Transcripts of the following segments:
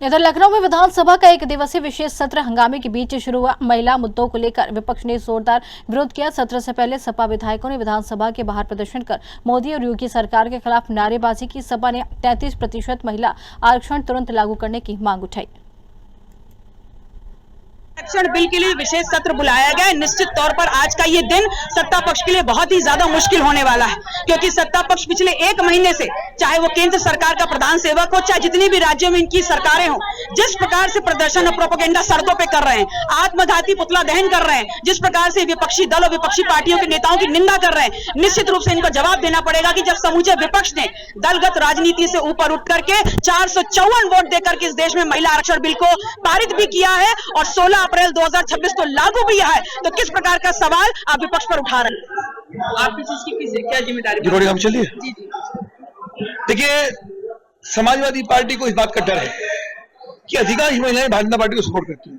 इधर लखनऊ में विधानसभा का एक दिवसीय विशेष सत्र हंगामे के बीच शुरू हुआ। महिला मुद्दों को लेकर विपक्ष ने जोरदार विरोध किया। सत्र से पहले सपा विधायकों ने विधानसभा के बाहर प्रदर्शन कर मोदी और योगी सरकार के खिलाफ नारेबाजी की। सपा ने 33% महिला आरक्षण तुरंत लागू करने की मांग उठाई। आरक्षण बिल के लिए विशेष सत्र बुलाया गया है। निश्चित तौर पर आज का ये दिन सत्ता पक्ष के लिए बहुत ही ज्यादा मुश्किल होने वाला है, क्योंकि सत्ता पक्ष पिछले 1 महीने से, चाहे वो केंद्र सरकार का प्रधान सेवक हो, चाहे जितनी भी राज्यों में इनकी सरकारें हो, जिस प्रकार से प्रदर्शन और प्रोपेगेंडा सड़कों पे कर रहे हैं, आत्मघाती पुतला दहन कर रहे हैं, जिस प्रकार से विपक्षी दल और विपक्षी पार्टियों के नेताओं की निंदा कर रहे हैं, निश्चित रूप से इनको जवाब देना पड़ेगा कि जब समूचे विपक्ष ने दलगत राजनीति से ऊपर उठ करके 454 वोट देकर के इस देश में महिला आरक्षण बिल को पारित भी किया है और 16 अप्रैल 2026 को लागू भी है, तो किस प्रकार का सवाल आप विपक्ष पर उठा रहे हैं? आपकी चीज की क्या जिम्मेदारी? हम चलिए। देखिए, समाजवादी पार्टी को इस बात का डर है कि अधिकांश महिलाएं भारतीय जनता पार्टी को सपोर्ट करती हैं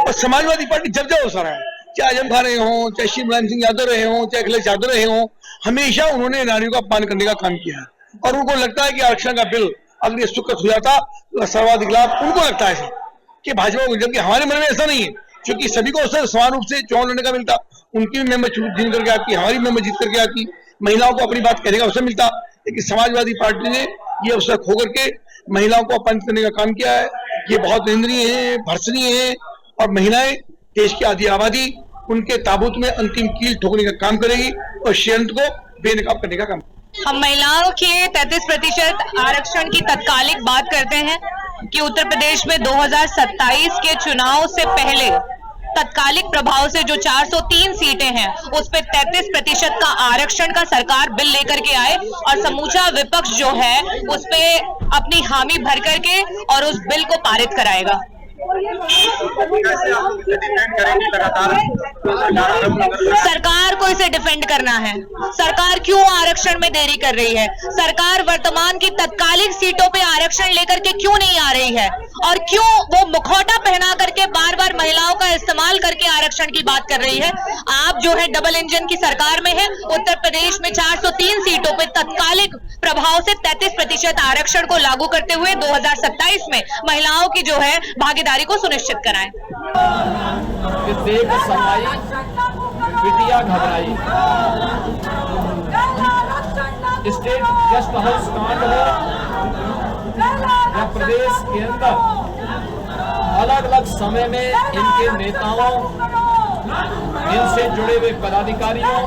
और समाजवादी पार्टी जब जब अवसर है, चाहे आजम खान रहे हों, चाहे श्री मुलायम सिंह यादव रहे हों, चाहे अखिलेश यादव रहे हों, हमेशा उन्होंने नारियों का अपमान करने का काम किया है और उनको लगता है कि आरक्षण का बिल अगर ये स्वीकृत हो जाता तो सर्वाधिक लाभ उनको लगता है कि भाजपा को, जबकि हमारे मन में ऐसा नहीं है, क्योंकि सभी को अवसर समान रूप से चुनाव लड़ने का मिलता। उनकी भी मेंबर जीत करके आती, हमारी मेंबर जीत करके आती, महिलाओं को अपनी बात कहने का अवसर मिलता। लेकिन समाजवादी पार्टी ने ये अवसर खो करके महिलाओं को अपमानित करने का काम किया है। ये बहुत निंदनीय है, भर्त्सनीय है और महिलाएं देश की आधी आबादी उनके ताबूत में अंतिम कील ठोकने का काम करेगी और षड्यंत्र को बेनकाब करने का काम। हम महिलाओं के 33% आरक्षण की तत्कालिक बात करते हैं कि उत्तर प्रदेश में 2027 के चुनाव से पहले तत्कालिक प्रभाव से जो 403 सीटें हैं उस पे 33% का आरक्षण का सरकार बिल लेकर के आए और समूचा विपक्ष जो है उस पे अपनी हामी भर करके और उस बिल को पारित कराएगा। सरकार को इसे डिफेंड करना है। सरकार क्यों आरक्षण में देरी कर रही है? सरकार वर्तमान की तत्कालिक सीटों पे आरक्षण लेकर के क्यों नहीं आ रही है और क्यों वो मुखौटा पहना करके बार बार महिलाओं का इस्तेमाल करके आरक्षण की बात कर रही है? आप जो है डबल इंजन की सरकार में है। उत्तर प्रदेश में 403 सीटों पे तत्कालिक प्रभाव से 33% आरक्षण को लागू करते हुए 2027 में महिलाओं की जो है भागीदारी को सुनिश्चित कराएं। देख समाई बिटिया घबराई, स्टेट गेस्ट हाउस कांड हो या प्रदेश के अंदर अलग अलग समय में इनके नेताओं, इनसे जुड़े हुए पदाधिकारियों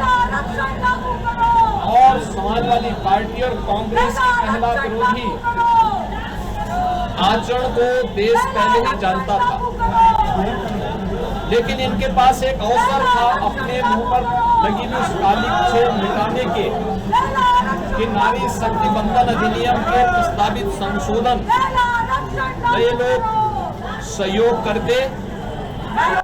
और समाजवादी पार्टी और कांग्रेस की महिला विरोधी आचरण को देश पहले ही जानता था, लेकिन इनके पास एक अवसर था अपने मुंह पर लगी हुई उस काली छेद मिटाने के कि नारी शक्ति बंधन अधिनियम के प्रस्तावित संशोधन ये लोग सहयोग करते।